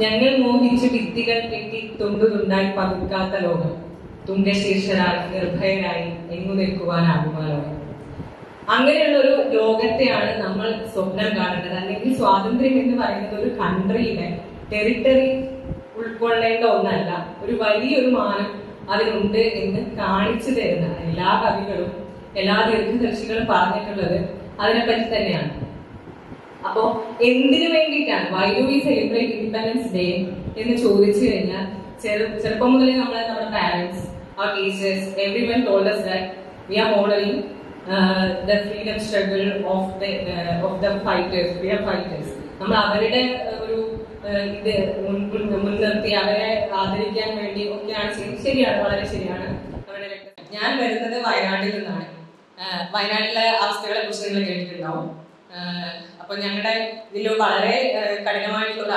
ഞങ്ങൾ മോഹിച്ചു ഭിത്തികൾ കെട്ടി തുണ്ടുതുണ്ടായി പതുക്കാത്ത ലോകം, തുങ്കശീർഷരായി നിർഭയരായി എങ്ങു നിൽക്കുവാനാകുമാലോ. അങ്ങനെയുള്ള ഒരു ലോകത്തെയാണ് നമ്മൾ സ്വപ്നം കാണേണ്ടത്. അല്ലെങ്കിൽ സ്വാതന്ത്ര്യം എന്ന് പറയുന്നത് ഒരു കൺട്രിയുടെ ടെറിട്ടറി ഉൾക്കൊള്ളേണ്ട ഒന്നല്ല, ഒരു വലിയൊരു മാനം അതിനുണ്ട് എന്ന് കാണിച്ചു തരുന്ന എല്ലാ കവികളും എല്ലാ ദീർഘദർശികളും പറഞ്ഞിട്ടുള്ളത് അതിനെപ്പറ്റി തന്നെയാണ്. അപ്പോ എന്തിനു വേണ്ടിയിട്ടാണ് why do we celebrate independence day എന്ന് ചോദിച്ചു കഴിഞ്ഞാൽ, ചെറുപ്പം മുതലേ നമ്മുടെ parents, our teachers, everyone told us that we are modeling the freedom struggle of the fighters. We are fighters. നമ്മൾ അവരുടെ ഒരു ഇത് മുൻനിർത്തി അവരെ ആദരിക്കാൻ വേണ്ടി ഒക്കെയാണ് ചെയ്യുന്നത്. ശരിയാണ്, വളരെ ശരിയാണ്. ഞാൻ വരുന്നത് വയനാട്ടിൽ നിന്നാണ്. വയനാട്ടിലെ അവസ്ഥകളെ കുറിച്ച് നിങ്ങൾ കേട്ടിട്ടുണ്ടാവും. അപ്പൊ ഞങ്ങളുടെ ഇതിൽ വളരെ കഠിനമായിട്ടുള്ള